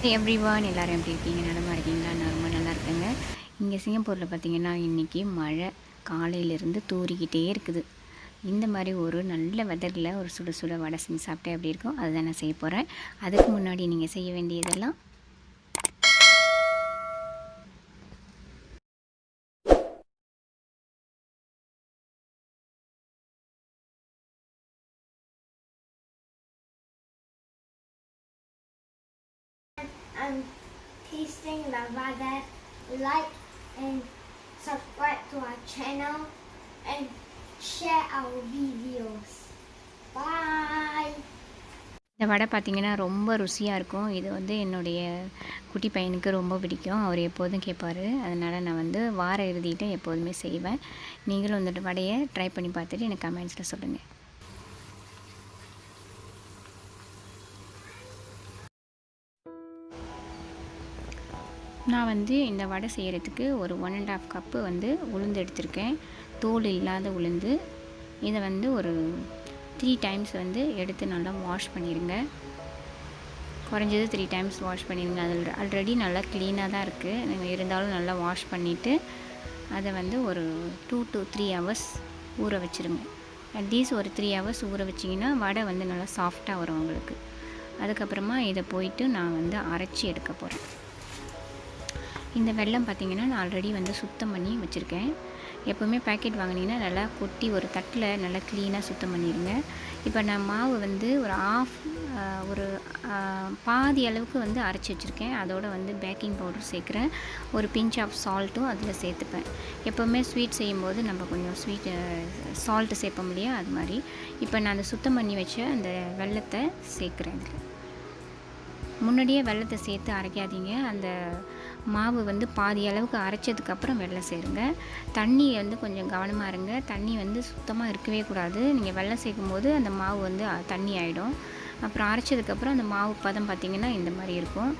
Everyone எல்லாரும் எப்படி இருக்கீங்க? நலமா இருக்கீங்களா? நான் ரொம்ப நல்லா இருக்கேங்க. இங்கே சிங்கப்பூரில் பார்த்தீங்கன்னா இன்றைக்கி மழை காலையிலேருந்து தூறிக்கிட்டே இருக்குது. இந்த மாதிரி ஒரு நல்ல வெதரில் ஒரு சுட சுட வடை செஞ்சு சாப்பிட்டே எப்படி இருக்கும் அதுதான் நான் செய்ய போகிறேன். அதுக்கு முன்னாடி நீங்கள் செய்ய வேண்டியதெல்லாம் I'm tasting the Vada. Like and subscribe to our channel and share our videos. Bye. இந்த வடை பார்த்திங்கன்னா ரொம்ப ருசியாக இருக்கும். இது என்னுடைய குட்டி பையனுக்கு ரொம்ப பிடிக்கும். அவர் எப்போதும் கேட்பார். அதனால் நான் வார இறுதியில் எப்போதுமே செய்வேன். நீங்களும் வடையை ட்ரை பண்ணி பார்த்துட்டு எனக்கு கமெண்ட்ஸில் சொல்லுங்கள். நான் இந்த வடை செய்கிறதுக்கு ஒரு 1.5 கப்பு உளுந்து எடுத்திருக்கேன். தோல் இல்லாத உளுந்து. இதை ஒரு 3 டைம்ஸ் எடுத்து நல்லா வாஷ் பண்ணிடுங்க. குறைஞ்சது 3 டைம்ஸ் வாஷ் பண்ணிடுங்க. அதில் ஆல்ரெடி நல்லா க்ளீனாக தான் இருக்குது. நீங்கள் இருந்தாலும் நல்லா வாஷ் பண்ணிவிட்டு அதை ஒரு 2 to 3 ஹவர்ஸ் ஊற வச்சுருங்க. அட்லீஸ்ட் ஒரு 3 ஹவர்ஸ் ஊற வச்சிங்கன்னா வடை நல்லா சாஃப்டாக வரும் உங்களுக்கு. அதுக்கப்புறமா இதை போயிட்டு நான் அரைச்சி எடுக்க போகிறேன். இந்த வெல்லம் பார்த்திங்கன்னா நான் ஆல்ரெடி சுத்தம் பண்ணி வச்சுருக்கேன். எப்போவுமே பேக்கெட் வாங்கினீங்கன்னா நல்லா கொட்டி ஒரு தட்டில் நல்லா க்ளீனாக சுத்தம் பண்ணிடுங்க. இப்போ நான் மாவு ஒரு பாதி அளவுக்கு அரைச்சி வச்சுருக்கேன். அதோடு பேக்கிங் பவுடர் சேர்க்குறேன். ஒரு பிஞ்ச் ஆஃப் சால்ட்டும் அதில் சேர்த்துப்பேன். எப்போவுமே ஸ்வீட் செய்யும்போது நம்ம கொஞ்சம் சால்ட்டு சேர்ப்போம் இல்லையா, அது மாதிரி. இப்போ நான் அந்த சுத்தம் பண்ணி வச்ச அந்த வெல்லத்தை சேர்க்குறேன். இதில் முன்னாடியே வெல்லத்தை சேர்த்து அரைக்காதீங்க. அந்த மாவு பாதி அளவுக்கு அரைச்சதுக்கப்புறம் வெல்லம் சேருங்க. தண்ணி கொஞ்சம் கவனமாக இருங்க. தண்ணி சுத்தமாக இருக்கவே கூடாது. நீங்கள் வெல்லம் சேர்க்கும்போது அந்த மாவு தண்ணி ஆகிடும். அப்புறம் அரைச்சதுக்கப்புறம் அந்த மாவு பதம் பார்த்திங்கன்னா இந்த மாதிரி இருக்கும்.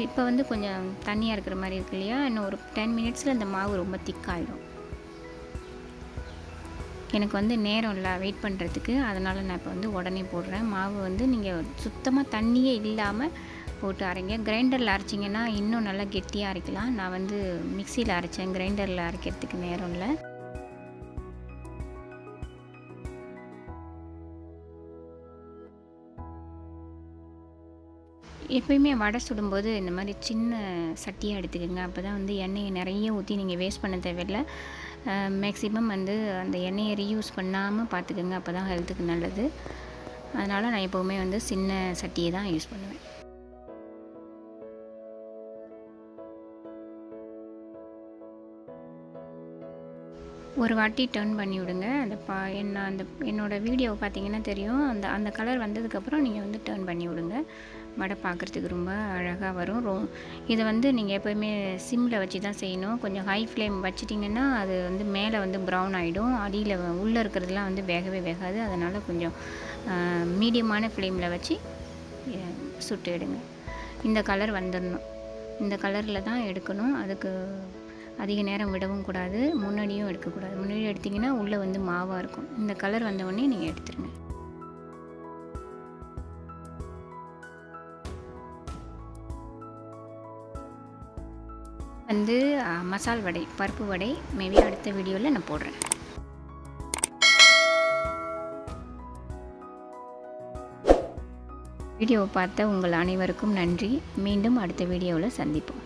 இப்போ கொஞ்சம் தண்ணியாக இருக்கிற மாதிரி இருக்கு இல்லையா, இன்னும் ஒரு 10 மினிட்ஸில் அந்த மாவு ரொம்ப திக்காகிடும். எனக்கு நேரம் இல்லை வெயிட் பண்ணுறதுக்கு, அதனால் நான் இப்போ உடனே போடுறேன். மாவு நீங்கள் சுத்தமாக தண்ணியே இல்லாமல் போட்டு அரைங்க. கிரைண்டரில் அரைச்சிங்கன்னா இன்னும் நல்லா கெட்டியாக அரைக்கலாம். நான் மிக்சியில் அரைச்சேன். கிரைண்டரில் அரைக்கிறதுக்கு நேரம் இல்லை. எப்பயுமே வடை சுடும்போது இந்த மாதிரி சின்ன சட்டியாக எடுத்துக்கோங்க. அப்போ தான் எண்ணெயை நிறைய ஊற்றி நீங்கள் வேஸ்ட் பண்ண தேவையில்லை. மேக்ஸிமம் அந்த எண்ணெயை ரீயூஸ் பண்ணாமல் பார்த்துக்கோங்க. அப்போ தான் ஹெல்த்துக்கு நல்லது. அதனால் நான் எப்போவுமே சின்ன சட்டியை தான் யூஸ் பண்ணுவேன். ஒரு வாட்டி டர்ன் பண்ணி விடுங்க. என்னோடய வீடியோவை பார்த்தீங்கன்னா தெரியும். அந்த கலர் வந்ததுக்கப்புறம் நீங்கள் டர்ன் பண்ணி விடுங்க. வடை பார்க்குறதுக்கு ரொம்ப அழகாக வரும். இதை நீங்கள் எப்போயுமே சிம்மில் வச்சு தான் செய்யணும். கொஞ்சம் ஹை ஃப்ளேம் வச்சிட்டிங்கன்னா அது மேலே ப்ரௌன் ஆகிடும். அடியில் உள்ளே இருக்கிறதுலாம் வேகவே வேகாது. அதனால் கொஞ்சம் மீடியமான ஃப்ளேமில் வச்சு சுட்டு எடுங்க. இந்த கலர் வந்துடணும். இந்த கலரில் தான் எடுக்கணும். அதுக்கு அதிக நேரம் விடவும் கூடாது, முன்னாடியும் எடுக்கக்கூடாது. முன்னாடி எடுத்திங்கன்னா உள்ளே மாவாக இருக்கும். இந்த கலர் வந்தவுடனே நீங்கள் எடுத்துருங்க. மசால் வடை, பருப்பு வடை மேபி அடுத்த வீடியோவில் நான் போடுறேன். வீடியோவை பார்த்த உங்கள் அனைவருக்கும் நன்றி. மீண்டும் அடுத்த வீடியோவில் சந்திப்போம்.